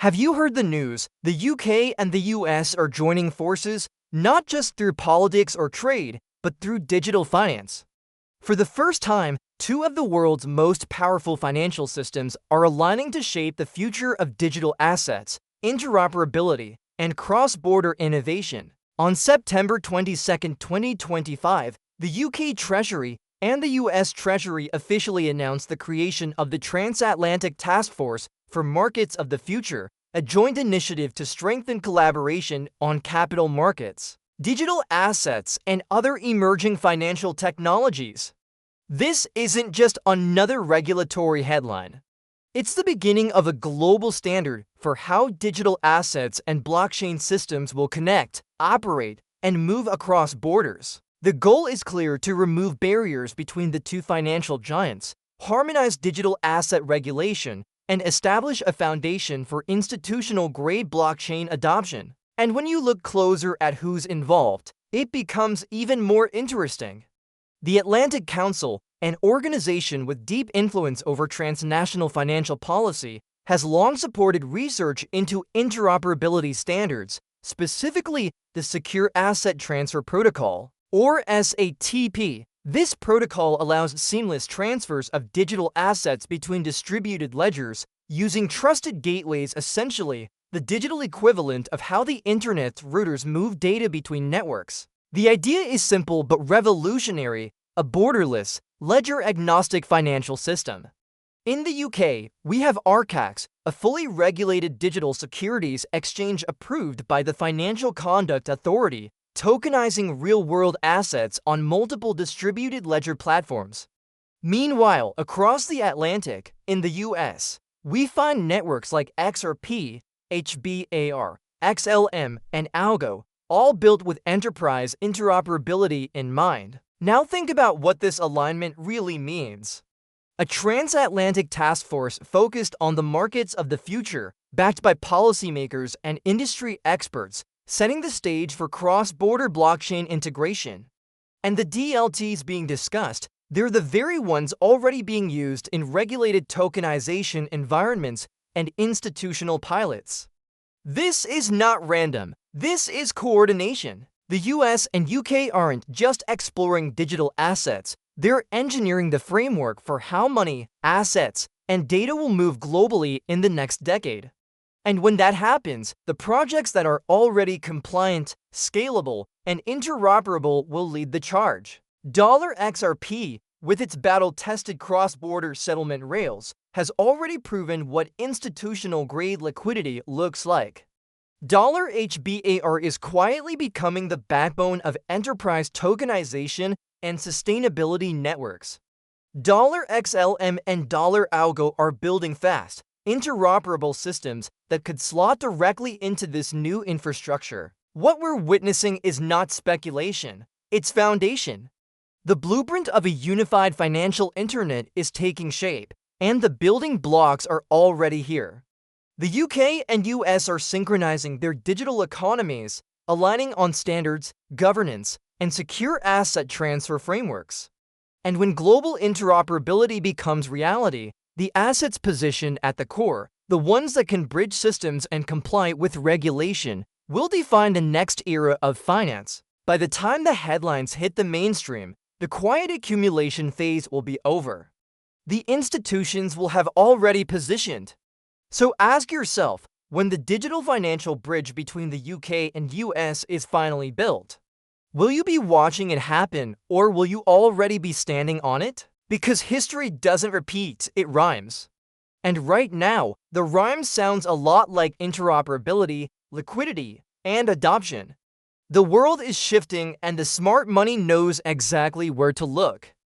Have you heard the news? The UK and the US are joining forces, not just through politics or trade, but through digital finance. For the first time, two of the world's most powerful financial systems are aligning to shape the future of digital assets, interoperability, and cross-border innovation. On September 22, 2025, the UK Treasury and the US Treasury officially announced the creation of the Transatlantic Taskforce for Markets of the Future, a joint initiative to strengthen collaboration on capital markets, digital assets, and other emerging financial technologies. This isn't just another regulatory headline. It's the beginning of a global standard for how digital assets and blockchain systems will connect, operate, and move across borders. The goal is clear: to remove barriers between the two financial giants, harmonize digital asset regulation, and establish a foundation for institutional-grade blockchain adoption. And when you look closer at who's involved, it becomes even more interesting. The Atlantic Council, an organization with deep influence over transnational financial policy, has long supported research into interoperability standards, specifically the Secure Asset Transfer Protocol, or SATP. This protocol allows seamless transfers of digital assets between distributed ledgers using trusted gateways, essentially the digital equivalent of how the internet's routers move data between networks. The idea is simple but revolutionary: a borderless, ledger-agnostic financial system. In the UK, we have RCAX, a fully regulated digital securities exchange approved by the Financial Conduct Authority, tokenizing real-world assets on multiple distributed ledger platforms. Meanwhile, across the Atlantic, in the US, we find networks like XRP, HBAR, XLM, and ALGO, all built with enterprise interoperability in mind. Now think about what this alignment really means. A transatlantic task force focused on the markets of the future, backed by policymakers and industry experts, setting the stage for cross-border blockchain integration. And the DLTs being discussed, they're the very ones already being used in regulated tokenization environments and institutional pilots. This is not random. This is coordination. The US and UK aren't just exploring digital assets, they're engineering the framework for how money, assets, and data will move globally in the next decade. And when that happens, the projects that are already compliant, scalable, and interoperable will lead the charge. $XRP, with its battle-tested cross-border settlement rails, has already proven what institutional-grade liquidity looks like. $HBAR is quietly becoming the backbone of enterprise tokenization and sustainability networks. $XLM and $ALGO are building fast, interoperable systems that could slot directly into this new infrastructure. What we're witnessing is not speculation, it's foundation. The blueprint of a unified financial internet is taking shape, and the building blocks are already here. The UK and US are synchronizing their digital economies, aligning on standards, governance, and secure asset transfer frameworks. And when global interoperability becomes reality, the assets positioned at the core, the ones that can bridge systems and comply with regulation, will define the next era of finance. By the time the headlines hit the mainstream, the quiet accumulation phase will be over. The institutions will have already positioned. So ask yourself, when the digital financial bridge between the UK and US is finally built, will you be watching it happen, or will you already be standing on it? Because history doesn't repeat, it rhymes. And right now, the rhyme sounds a lot like interoperability, liquidity, and adoption. The world is shifting, and the smart money knows exactly where to look.